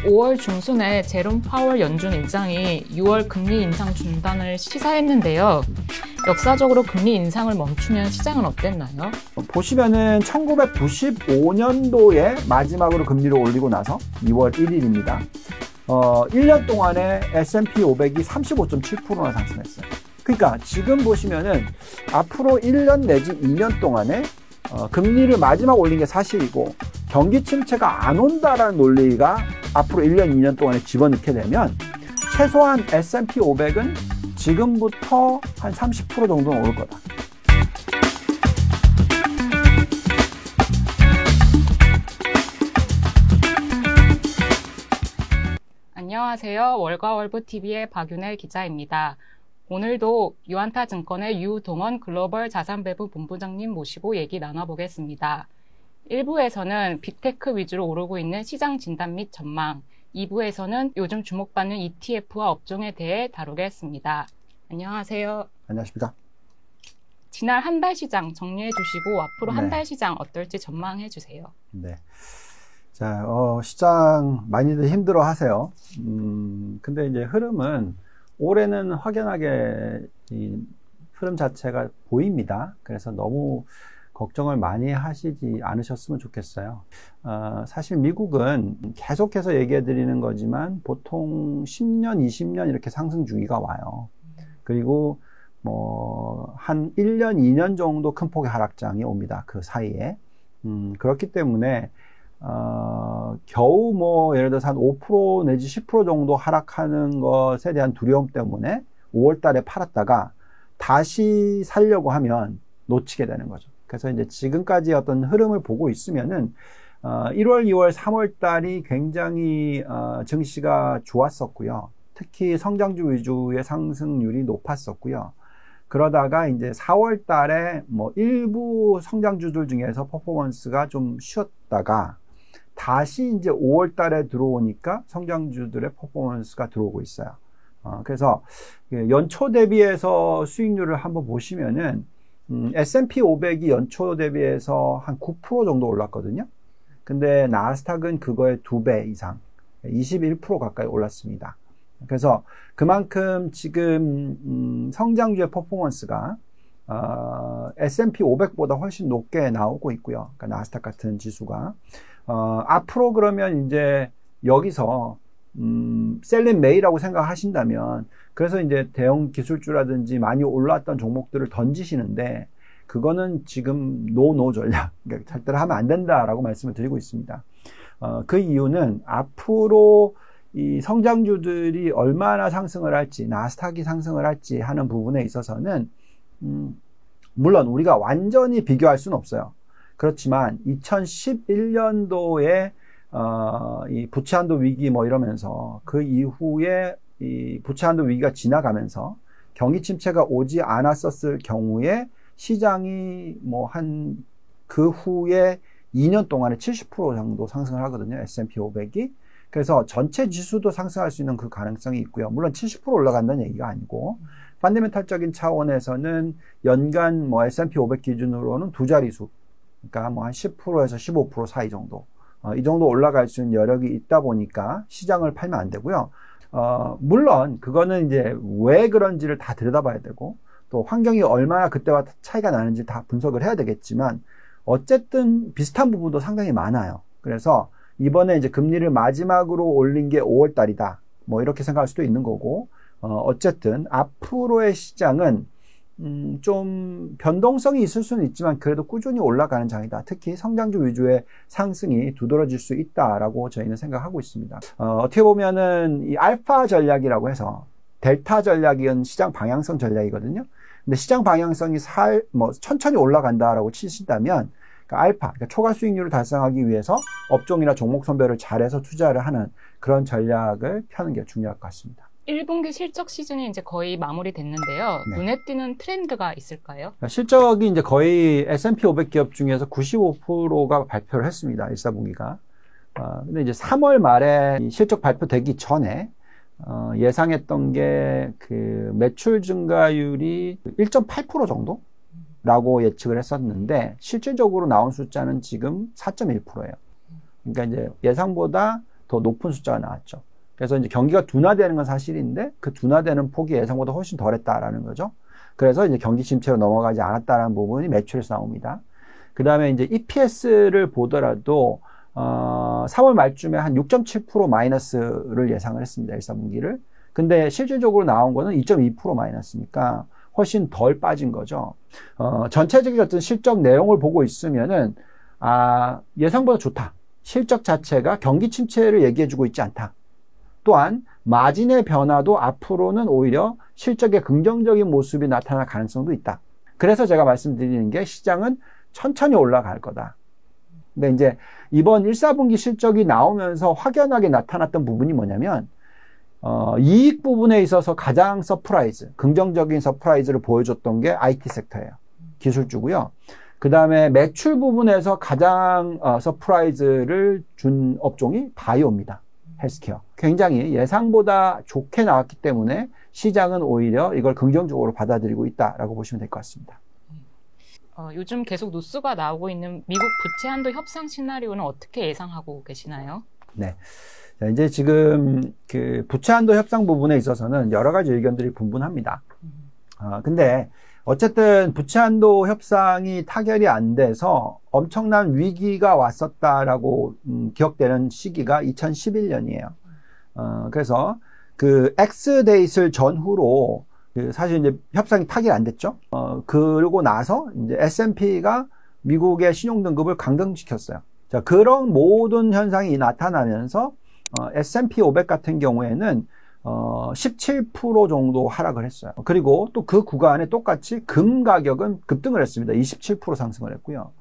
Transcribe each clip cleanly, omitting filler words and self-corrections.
5월 중순에 제롬 파월 연준 의장이 6월 금리 인상 중단을 시사했는데요. 역사적으로 금리 인상을 멈추면 시장은 어땠나요? 보시면은 1995년도에 마지막으로 금리를 올리고 나서 2월 1일입니다. 1년 동안에 S&P 500이 35.7%나 상승했어요. 그러니까 지금 보시면은 앞으로 1년 내지 2년 동안에 금리를 마지막 올린 게 사실이고 경기 침체가 안 온다라는 논리가 앞으로 1년, 2년 동안에 집어넣게 되면 최소한 S&P 500은 지금부터 한 30% 정도는 오를 거다. 안녕하세요. 월가월부TV의 박윤혜 기자입니다. 오늘도 유안타증권의 유동원 글로벌 자산배분 본부장님 모시고 얘기 나눠보겠습니다. 1부에서는 빅테크 위주로 오르고 있는 시장 진단 및 전망, 2부에서는 요즘 주목받는 ETF와 업종에 대해 다루겠습니다. 안녕하세요. 안녕하십니까. 지난 한 달 시장 정리해 주시고 앞으로 네. 한 달 시장 어떨지 전망해 주세요. 네. 자, 시장 많이들 힘들어 하세요. 근데 이제 흐름은 올해는 확연하게 이 흐름 자체가 보입니다. 그래서 너무 걱정을 많이 하시지 않으셨으면 좋겠어요. 사실 미국은 계속해서 얘기해 드리는 거지만 보통 10년, 20년 이렇게 상승 주기가 와요. 그리고 한 1년, 2년 정도 큰 폭의 하락장이 옵니다. 그 사이에. 그렇기 때문에 겨우 예를 들어서 한 5% 내지 10% 정도 하락하는 것에 대한 두려움 때문에 5월 달에 팔았다가 다시 살려고 하면 놓치게 되는 거죠. 그래서 이제 지금까지 어떤 흐름을 보고 있으면은 1월, 2월, 3월 달이 굉장히 증시가 좋았었고요. 특히 성장주 위주의 상승률이 높았었고요. 그러다가 이제 4월 달에 일부 성장주들 중에서 퍼포먼스가 좀 쉬었다가 다시 이제 5월 달에 들어오니까 성장주들의 퍼포먼스가 들어오고 있어요. 그래서 연초 대비해서 수익률을 한번 보시면은 S&P 500이 연초 대비해서 한 9% 정도 올랐거든요. 근데 나스닥은 그거의 2배 이상, 21% 가까이 올랐습니다. 그래서 그만큼 지금 성장주의 퍼포먼스가 S&P 500보다 훨씬 높게 나오고 있고요. 그러니까 나스닥 같은 지수가 앞으로 그러면 이제 여기서 셀린 메이라고 생각하신다면 그래서 이제 대형 기술주라든지 많이 올랐던 종목들을 던지시는데 그거는 지금 노 전략, 그러니까 절대로 하면 안 된다라고 말씀을 드리고 있습니다. 그 이유는 앞으로 이 성장주들이 얼마나 상승을 할지, 나스닥이 상승을 할지 하는 부분에 있어서는 물론 우리가 완전히 비교할 수는 없어요. 그렇지만 2011년도에 이 부채한도 위기 이러면서 그 이후에 이 부채한도 위기가 지나가면서 경기 침체가 오지 않았었을 경우에 시장이 그 후에 2년 동안에 70% 정도 상승을 하거든요. S&P 500이. 그래서 전체 지수도 상승할 수 있는 그 가능성이 있고요. 물론 70% 올라간다는 얘기가 아니고 펀더멘탈적인 차원에서는 연간 S&P 500 기준으로는 두 자릿수, 그러니까 한 10%에서 15% 사이 정도. 이 정도 올라갈 수 있는 여력이 있다 보니까 시장을 팔면 안 되고요. 물론 그거는 이제 왜 그런지를 다 들여다봐야 되고 또 환경이 얼마나 그때와 차이가 나는지 다 분석을 해야 되겠지만 어쨌든 비슷한 부분도 상당히 많아요. 그래서 이번에 이제 금리를 마지막으로 올린 게 5월 달이다. 이렇게 생각할 수도 있는 거고 어쨌든 앞으로의 시장은 좀 변동성이 있을 수는 있지만 그래도 꾸준히 올라가는 장이다. 특히 성장주 위주의 상승이 두드러질 수 있다라고 저희는 생각하고 있습니다. 어떻게 보면은 이 알파 전략이라고 해서 델타 전략은 시장 방향성 전략이거든요. 근데 시장 방향성이 천천히 올라간다라고 치신다면 그러니까 알파, 그러니까 초과 수익률을 달성하기 위해서 업종이나 종목 선별을 잘해서 투자를 하는 그런 전략을 펴는 게 중요할 것 같습니다. 1분기 실적 시즌이 이제 거의 마무리됐는데요. 네. 눈에 띄는 트렌드가 있을까요? 실적이 이제 거의 S&P 500 기업 중에서 95%가 발표를 했습니다. 1사분기가. 근데 이제 3월 말에 실적 발표되기 전에 예상했던 게 그 매출 증가율이 1.8% 정도라고 예측을 했었는데 실질적으로 나온 숫자는 지금 4.1%예요. 그러니까 이제 예상보다 더 높은 숫자가 나왔죠. 그래서 이제 경기가 둔화되는 건 사실인데 그 둔화되는 폭이 예상보다 훨씬 덜했다라는 거죠. 그래서 이제 경기 침체로 넘어가지 않았다라는 부분이 매출에서 나옵니다. 그 다음에 이제 EPS를 보더라도 3월 말쯤에 한 6.7% 마이너스를 예상을 했습니다. 1사분기를. 근데 실질적으로 나온 거는 2.2% 마이너스니까 훨씬 덜 빠진 거죠. 전체적인 어떤 실적 내용을 보고 있으면은 예상보다 좋다. 실적 자체가 경기 침체를 얘기해주고 있지 않다. 또한 마진의 변화도 앞으로는 오히려 실적의 긍정적인 모습이 나타날 가능성도 있다. 그래서 제가 말씀드리는 게 시장은 천천히 올라갈 거다. 근데 이제 이번 1사분기 실적이 나오면서 확연하게 나타났던 부분이 뭐냐면 이익 부분에 있어서 가장 긍정적인 서프라이즈를 보여줬던 게 IT 섹터예요. 기술주고요. 그 다음에 매출 부분에서 가장 서프라이즈를 준 업종이 바이오입니다. 헬스케어. 굉장히 예상보다 좋게 나왔기 때문에 시장은 오히려 이걸 긍정적으로 받아들이고 있다라고 보시면 될 것 같습니다. 요즘 계속 뉴스가 나오고 있는 미국 부채 한도 협상 시나리오는 어떻게 예상하고 계시나요? 네. 자, 이제 지금 그 부채 한도 협상 부분에 있어서는 여러 가지 의견들이 분분합니다. 근데 어쨌든 부채 한도 협상이 타결이 안 돼서 엄청난 위기가 왔었다라고 기억되는 시기가 2011년이에요. 그래서 그 X데이슬 전후로 사실 이제 협상이 타결 안 됐죠. 그러고 나서 이제 S&P가 미국의 신용등급을 강등시켰어요. 자, 그런 모든 현상이 나타나면서 S&P 500 같은 경우에는 17% 정도 하락을 했어요. 그리고 또 그 구간에 똑같이 금 가격은 급등을 했습니다. 27% 상승을 했고요.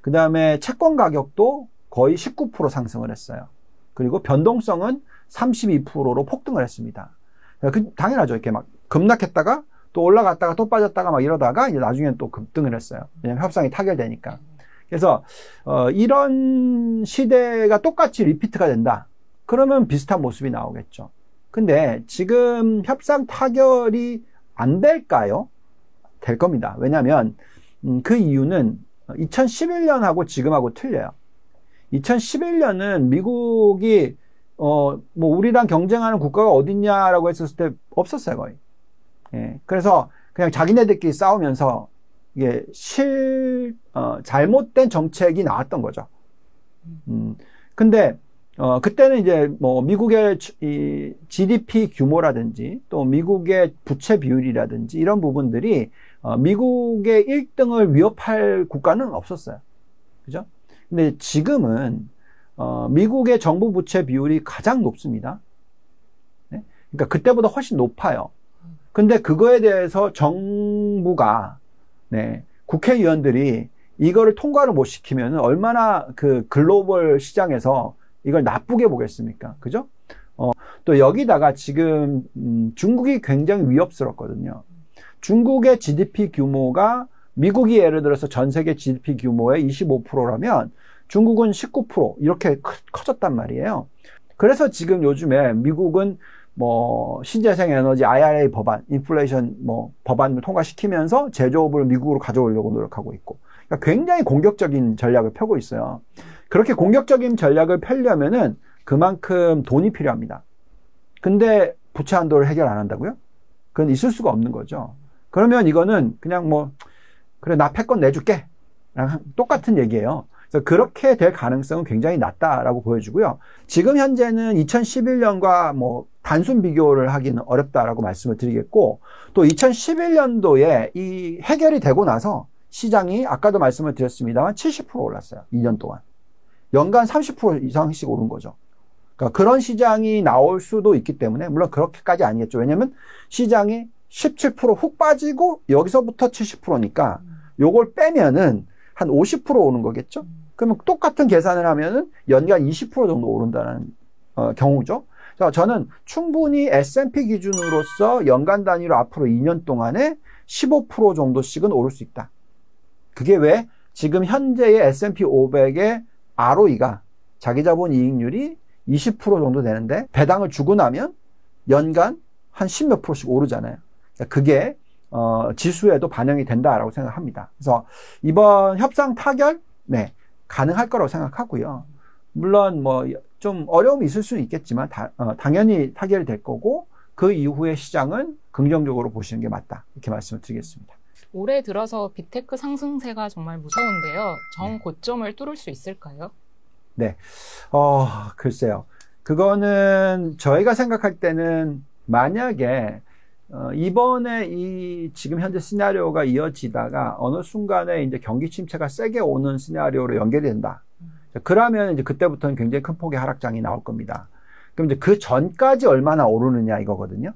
그 다음에 채권 가격도 거의 19% 상승을 했어요. 그리고 변동성은 32%로 폭등을 했습니다. 당연하죠. 이렇게 막 급락했다가 또 올라갔다가 또 빠졌다가 막 이러다가 이제 나중엔 또 급등을 했어요. 왜냐면 협상이 타결되니까. 그래서 이런 시대가 똑같이 리피트가 된다. 그러면 비슷한 모습이 나오겠죠. 근데 지금 협상 타결이 안 될까요? 될 겁니다. 왜냐하면 그 이유는 2011년하고 지금하고 틀려요. 2011년은 미국이 뭐 우리랑 경쟁하는 국가가 어딨냐라고 했었을 때 없었어요, 거의. 예. 그래서 그냥 자기네들끼리 싸우면서 이게 잘못된 정책이 나왔던 거죠. 근데 그때는 이제 뭐 미국의 이 GDP 규모라든지 또 미국의 부채 비율이라든지 이런 부분들이 미국의 1등을 위협할 국가는 없었어요. 그죠? 근데 지금은 미국의 정부 부채 비율이 가장 높습니다. 네? 그러니까 그때보다 훨씬 높아요. 근데 그거에 대해서 정부가 국회의원들이 이거를 통과를 못 시키면 얼마나 그 글로벌 시장에서 이걸 나쁘게 보겠습니까? 그죠? 또 여기다가 지금 중국이 굉장히 위협스럽거든요. 중국의 GDP 규모가 미국이 예를 들어서 전 세계 GDP 규모의 25%라면 중국은 19% 이렇게 커졌단 말이에요. 그래서 지금 요즘에 미국은 뭐 신재생 에너지 IRA 법안, 인플레이션 뭐 법안을 통과시키면서 제조업을 미국으로 가져오려고 노력하고 있고, 그러니까 굉장히 공격적인 전략을 펴고 있어요. 그렇게 공격적인 전략을 펴려면은 그만큼 돈이 필요합니다. 근데 부채 한도를 해결 안 한다고요? 그건 있을 수가 없는 거죠. 그러면 이거는 그냥 뭐 그래 나 패권 내줄게 랑 똑같은 얘기예요. 그래서 그렇게 될 가능성은 굉장히 낮다라고 보여주고요. 지금 현재는 2011년과 뭐 단순 비교를 하기는 어렵다라고 말씀을 드리겠고, 또 2011년도에 이 해결이 되고 나서 시장이 아까도 말씀을 드렸습니다만 70% 올랐어요. 2년 동안. 연간 30% 이상씩 오른 거죠. 그러니까 그런 시장이 나올 수도 있기 때문에, 물론 그렇게까지 아니겠죠. 왜냐면 시장이 17% 훅 빠지고 여기서부터 70%니까 요걸 빼면은 한 50% 오는 거겠죠. 그러면 똑같은 계산을 하면은 연간 20% 정도 오른다는 경우죠. 그래서 저는 충분히 S&P 기준으로서 연간 단위로 앞으로 2년 동안에 15% 정도씩은 오를 수 있다. 그게 왜? 지금 현재의 S&P 500의 ROE가 자기자본 이익률이 20% 정도 되는데 배당을 주고 나면 연간 한 10몇 %씩 오르잖아요. 그게 지수에도 반영이 된다라고 생각합니다. 그래서 이번 협상 타결 가능할 거라고 생각하고요. 물론 뭐 좀 어려움이 있을 수는 있겠지만 당연히 타결될 거고 그 이후의 시장은 긍정적으로 보시는 게 맞다. 이렇게 말씀을 드리겠습니다. 올해 들어서 빅테크 상승세가 정말 무서운데요. 정고점을 뚫을 수 있을까요? 네. 글쎄요. 그거는 저희가 생각할 때는 만약에 이번에 이 지금 현재 시나리오가 이어지다가 어느 순간에 이제 경기 침체가 세게 오는 시나리오로 연결이 된다. 그러면 이제 그때부터는 굉장히 큰 폭의 하락장이 나올 겁니다. 그럼 이제 그 전까지 얼마나 오르느냐 이거거든요.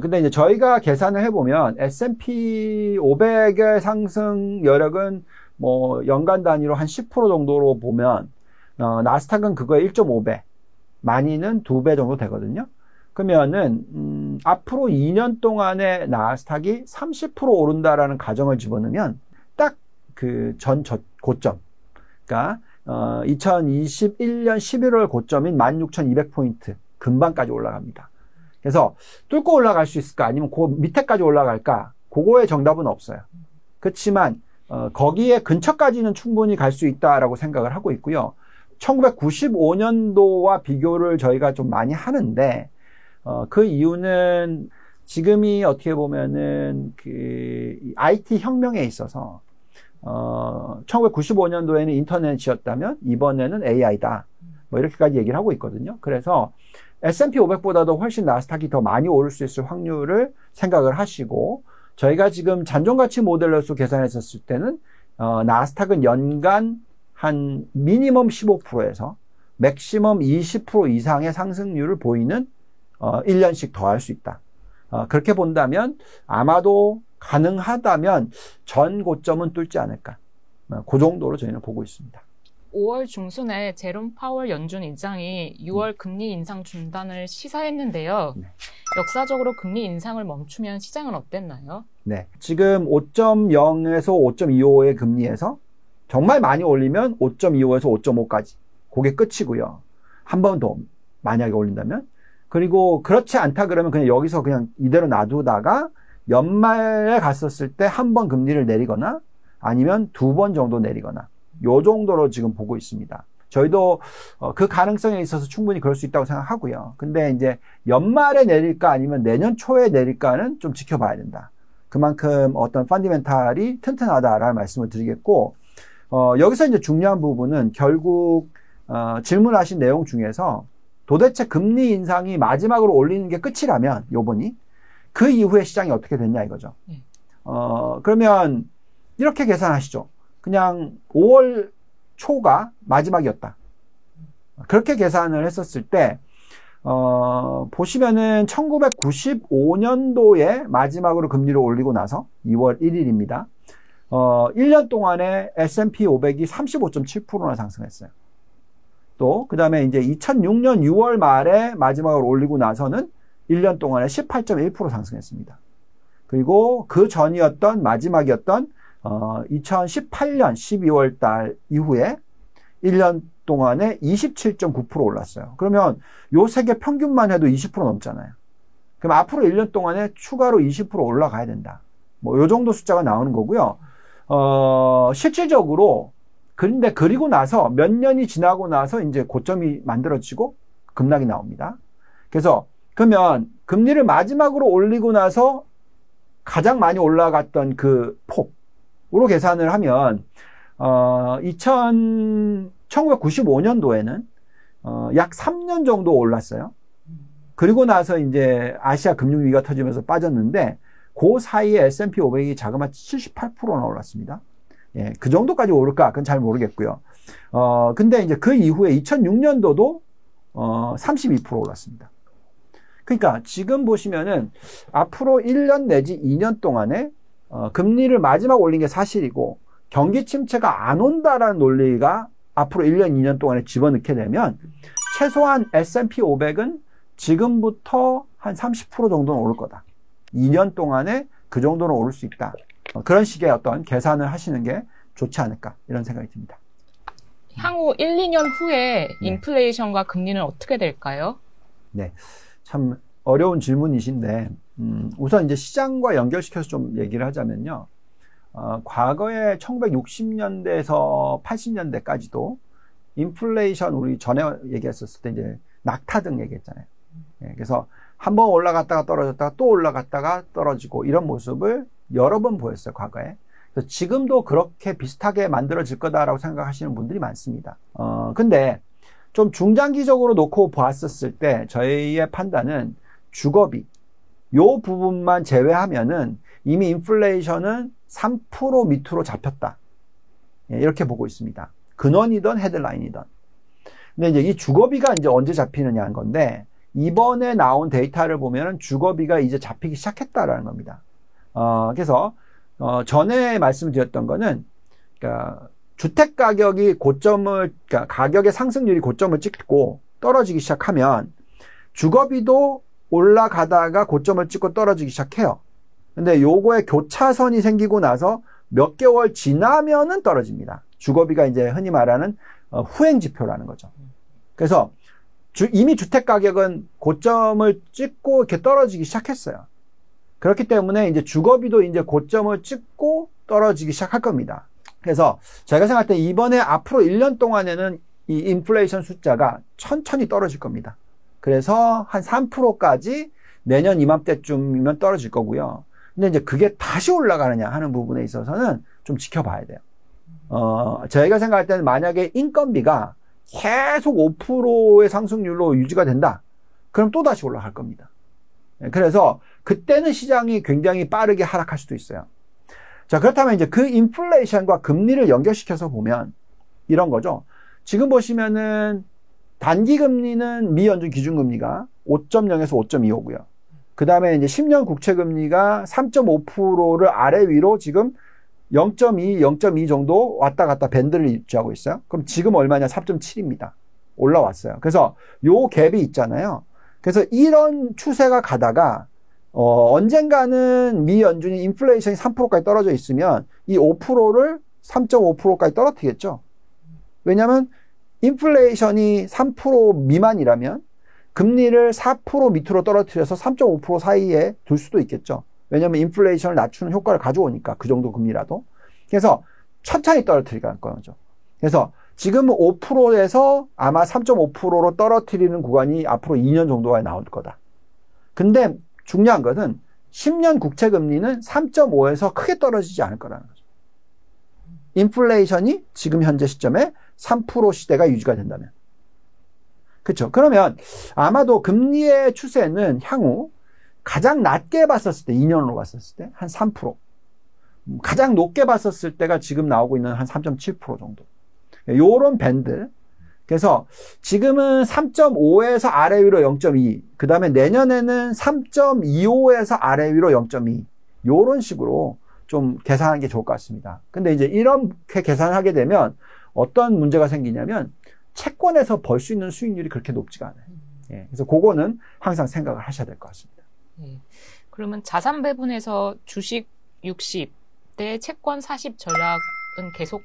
근데 이제 저희가 계산을 해보면 S&P 500의 상승 여력은 뭐 연간 단위로 한 10% 정도로 보면, 나스닥은 그거의 1.5배, 많이는 2배 정도 되거든요. 그러면은, 앞으로 2년 동안에 나스닥이 30% 오른다라는 가정을 집어넣으면 딱 그 전 고점, 그러니까 2021년 11월 고점인 16,200포인트 근방까지 올라갑니다. 그래서 뚫고 올라갈 수 있을까 아니면 그 밑에까지 올라갈까, 그거의 정답은 없어요. 그렇지만 거기에 근처까지는 충분히 갈 수 있다라고 생각을 하고 있고요. 1995년도와 비교를 저희가 좀 많이 하는데, 그 이유는 지금이 어떻게 보면은 그 IT 혁명에 있어서 1995년도에는 인터넷이었다면 이번에는 AI다. 뭐 이렇게까지 얘기를 하고 있거든요. 그래서 S&P 500보다도 훨씬 나스닥이 더 많이 오를 수 있을 확률을 생각을 하시고, 저희가 지금 잔존가치 모델로서 계산했었을 때는 나스닥은 연간 한 미니멈 15%에서 맥시멈 20% 이상의 상승률을 보이는 1년씩 더 할 수 있다. 그렇게 본다면 아마도 가능하다면 전 고점은 뚫지 않을까. 그 정도로 저희는 보고 있습니다. 5월 중순에 제롬 파월 연준 의장이 6월 금리 인상 중단을 시사했는데요. 네. 역사적으로 금리 인상을 멈추면 시장은 어땠나요? 네. 지금 5.0에서 5.25의 금리에서 정말 많이 올리면 5.25에서 5.5까지. 그게 끝이고요. 한 번 더 만약에 올린다면. 그리고 그렇지 않다 그러면 그냥 여기서 그냥 이대로 놔두다가 연말에 갔었을 때 한 번 금리를 내리거나 아니면 2번 정도 내리거나 요 정도로 지금 보고 있습니다. 저희도 그 가능성에 있어서 충분히 그럴 수 있다고 생각하고요. 근데 이제 연말에 내릴까 아니면 내년 초에 내릴까는 좀 지켜봐야 된다. 그만큼 어떤 펀디멘탈이 튼튼하다라는 말씀을 드리겠고, 여기서 이제 중요한 부분은 결국 질문하신 내용 중에서 도대체 금리 인상이 마지막으로 올리는 게 끝이라면 요번이 그 이후에 시장이 어떻게 됐냐 이거죠. 그러면 이렇게 계산하시죠. 그냥 5월 초가 마지막이었다. 그렇게 계산을 했었을 때, 보시면은 1995년도에 마지막으로 금리를 올리고 나서 2월 1일입니다. 1년 동안에 S&P 500이 35.7%나 상승했어요. 또, 그 다음에 이제 2006년 6월 말에 마지막으로 올리고 나서는 1년 동안에 18.1% 상승했습니다. 그리고 그 전이었던 마지막이었던 2018년 12월 달 이후에 1년 동안에 27.9% 올랐어요. 그러면 요 세 개 평균만 해도 20% 넘잖아요. 그럼 앞으로 1년 동안에 추가로 20% 올라가야 된다. 뭐 요 정도 숫자가 나오는 거고요. 실질적으로 그런데 그리고 나서 몇 년이 지나고 나서 이제 고점이 만들어지고 급락이 나옵니다. 그래서 그러면 금리를 마지막으로 올리고 나서 가장 많이 올라갔던 그 폭으로 계산을 하면 1995년도에는 약 3년 정도 올랐어요. 그리고 나서 이제 아시아 금융위기가 터지면서 빠졌는데 그 사이에 S&P 500이 자그마치 78%나 올랐습니다. 예, 그 정도까지 오를까? 그건 잘 모르겠고요. 근데 이제 그 이후에 2006년도도 32% 올랐습니다. 그러니까 지금 보시면은 앞으로 1년 내지 2년 동안에 금리를 마지막 올린 게 사실이고 경기 침체가 안 온다라는 논리가 앞으로 1년, 2년 동안에 집어넣게 되면 최소한 S&P 500은 지금부터 한 30% 정도는 오를 거다. 2년 동안에 그 정도는 오를 수 있다. 그런 식의 어떤 계산을 하시는 게 좋지 않을까 이런 생각이 듭니다. 향후 1, 2년 후에 인플레이션과 금리는 어떻게 될까요? 네, 참 어려운 질문이신데 우선 이제 시장과 연결시켜서 좀 얘기를 하자면요. 과거에 1960년대에서 80년대까지도 인플레이션 우리 전에 얘기했었을 때 이제 낙타등 얘기했잖아요. 예, 그래서 한번 올라갔다가 떨어졌다가 또 올라갔다가 떨어지고 이런 모습을 여러 번 보였어요, 과거에. 그래서 지금도 그렇게 비슷하게 만들어질 거다라고 생각하시는 분들이 많습니다. 근데 좀 중장기적으로 놓고 보았었을 때 저희의 판단은 주거비 요 부분만 제외하면은 이미 인플레이션은 3% 밑으로 잡혔다. 예, 이렇게 보고 있습니다. 근원이든 헤드라인이든. 근데 이제 이 주거비가 이제 언제 잡히느냐 하는 건데, 이번에 나온 데이터를 보면은 주거비가 이제 잡히기 시작했다라는 겁니다. 그래서, 전에 말씀드렸던 거는, 그러니까 주택 가격이 그러니까 가격의 상승률이 고점을 찍고 떨어지기 시작하면 주거비도 올라가다가 고점을 찍고 떨어지기 시작해요. 근데 요거에 교차선이 생기고 나서 몇 개월 지나면은 떨어집니다. 주거비가 이제 흔히 말하는 후행 지표라는 거죠. 그래서 이미 주택 가격은 고점을 찍고 이렇게 떨어지기 시작했어요. 그렇기 때문에 이제 주거비도 이제 고점을 찍고 떨어지기 시작할 겁니다. 그래서 제가 생각할 때 이번에 앞으로 1년 동안에는 이 인플레이션 숫자가 천천히 떨어질 겁니다. 그래서 한 3%까지 내년 이맘때쯤이면 떨어질 거고요. 근데 이제 그게 다시 올라가느냐 하는 부분에 있어서는 좀 지켜봐야 돼요. 저희가 생각할 때는 만약에 인건비가 계속 5%의 상승률로 유지가 된다. 그럼 또 다시 올라갈 겁니다. 그래서 그때는 시장이 굉장히 빠르게 하락할 수도 있어요. 자, 그렇다면 이제 그 인플레이션과 금리를 연결시켜서 보면 이런 거죠. 지금 보시면은 단기 금리는 미 연준 기준금리가 5.0에서 5.25고요. 그 다음에 이제 10년 국채 금리가 3.5%를 아래 위로 지금 0.2, 0.2 정도 왔다 갔다 밴드를 유지하고 있어요. 그럼 지금 얼마냐? 3.7입니다. 올라왔어요. 그래서 요 갭이 있잖아요. 그래서 이런 추세가 가다가 언젠가는 미 연준이 인플레이션이 3%까지 떨어져 있으면 이 5%를 3.5%까지 떨어뜨리겠죠. 왜냐하면 인플레이션이 3% 미만이라면 금리를 4% 밑으로 떨어뜨려서 3.5% 사이에 둘 수도 있겠죠. 왜냐하면 인플레이션을 낮추는 효과를 가져오니까 그 정도 금리라도. 그래서 천천히 떨어뜨리는 거죠. 그래서 지금은 5%에서 아마 3.5%로 떨어뜨리는 구간이 앞으로 2년 정도가 나올 거다. 근데 중요한 것은 10년 국채 금리는 3.5에서 크게 떨어지지 않을 거라는 거죠. 인플레이션이 지금 현재 시점에 3% 시대가 유지가 된다면. 그렇죠. 그러면 아마도 금리의 추세는 향후 가장 낮게 봤었을 때, 2년으로 봤었을 때 한 3%. 가장 높게 봤었을 때가 지금 나오고 있는 한 3.7% 정도. 요런 밴드. 그래서 지금은 3.5에서 아래 위로 0.2. 그 다음에 내년에는 3.25에서 아래 위로 0.2. 요런 식으로 좀 계산하는 게 좋을 것 같습니다. 근데 이제 이렇게 계산하게 되면 어떤 문제가 생기냐면 채권에서 벌 수 있는 수익률이 그렇게 높지가 않아요. 예, 그래서 그거는 항상 생각을 하셔야 될 것 같습니다. 예. 그러면 자산 배분에서 주식 60 대 채권 40 전략은 계속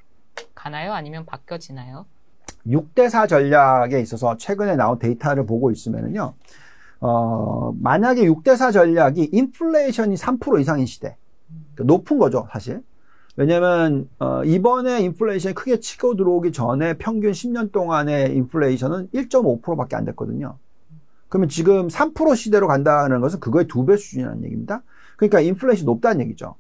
가나요? 아니면 바뀌어지나요? 6대4 전략에 있어서 최근에 나온 데이터를 보고 있으면요, 만약에 6대4 전략이 인플레이션이 3% 이상인 시대, 높은 거죠, 사실. 왜냐면, 이번에 인플레이션이 크게 치고 들어오기 전에 평균 10년 동안의 인플레이션은 1.5%밖에 안 됐거든요. 그러면 지금 3% 시대로 간다는 것은 그거의 2배 수준이라는 얘기입니다. 그러니까 인플레이션이 높다는 얘기죠.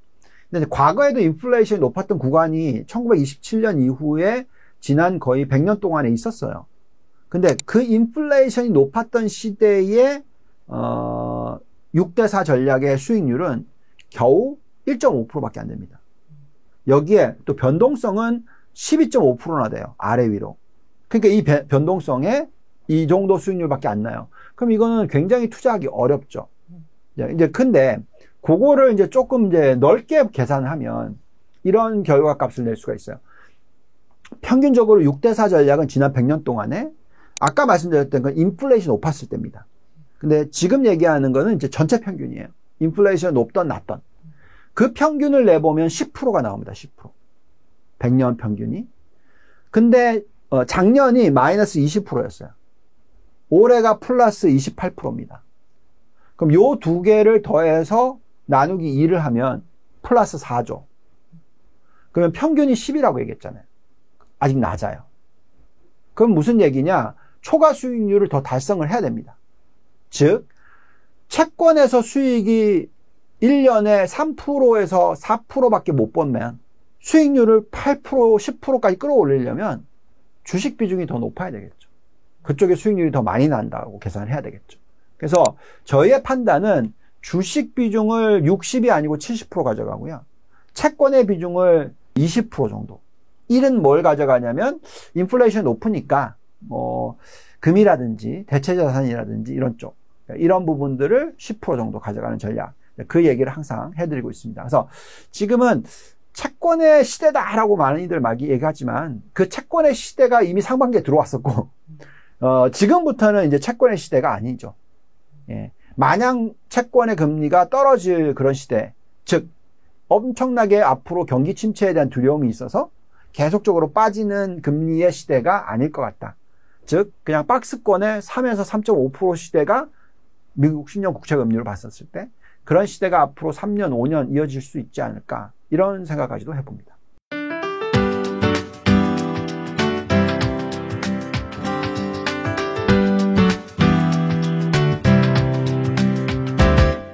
근데 과거에도 인플레이션이 높았던 구간이 1927년 이후에 지난 거의 100년 동안에 있었어요. 근데 그 인플레이션이 높았던 시대의 6대4 전략의 수익률은 겨우 1.5%밖에 안 됩니다. 여기에 또 변동성은 12.5%나 돼요. 아래 위로. 그러니까 이 변동성에 이 정도 수익률밖에 안 나요. 그럼 이거는 굉장히 투자하기 어렵죠. 이제 근데 그거를 이제 조금 이제 넓게 계산하면 이런 결과값을 낼 수가 있어요. 평균적으로 6대4 전략은 지난 100년 동안에 아까 말씀드렸던 건 인플레이션 높았을 때입니다. 근데 지금 얘기하는 거는 이제 전체 평균이에요. 인플레이션 높던 낮던. 그 평균을 내보면 10%가 나옵니다. 10%. 100년 평균이. 근데 작년이 마이너스 20%였어요. 올해가 플러스 28%입니다. 그럼 요 두 개를 더해서 나누기 2를 하면 플러스 4죠. 그러면 평균이 10이라고 얘기했잖아요. 아직 낮아요. 그럼 무슨 얘기냐? 초과 수익률을 더 달성을 해야 됩니다. 즉, 채권에서 수익이 1년에 3%에서 4%밖에 못 벌면 수익률을 8%, 10%까지 끌어올리려면 주식 비중이 더 높아야 되겠죠. 그쪽에 수익률이 더 많이 난다고 계산을 해야 되겠죠. 그래서 저희의 판단은 주식 비중을 60이 아니고 70% 가져가고요. 채권의 비중을 20% 정도. 1은 뭘 가져가냐면 인플레이션이 높으니까 금이라든지 대체자산이라든지 이런 쪽, 이런 부분들을 10% 정도 가져가는 전략. 그 얘기를 항상 해드리고 있습니다. 그래서 지금은 채권의 시대다라고 많이들 막 얘기하지만 그 채권의 시대가 이미 상반기에 들어왔었고 지금부터는 이제 채권의 시대가 아니죠. 예. 마냥 채권의 금리가 떨어질 그런 시대, 즉 엄청나게 앞으로 경기 침체에 대한 두려움이 있어서 계속적으로 빠지는 금리의 시대가 아닐 것 같다. 즉 그냥 박스권의 3에서 3.5% 시대가 미국 10년 국채 금리로 봤었을 때 그런 시대가 앞으로 3년, 5년 이어질 수 있지 않을까, 이런 생각까지도 해봅니다.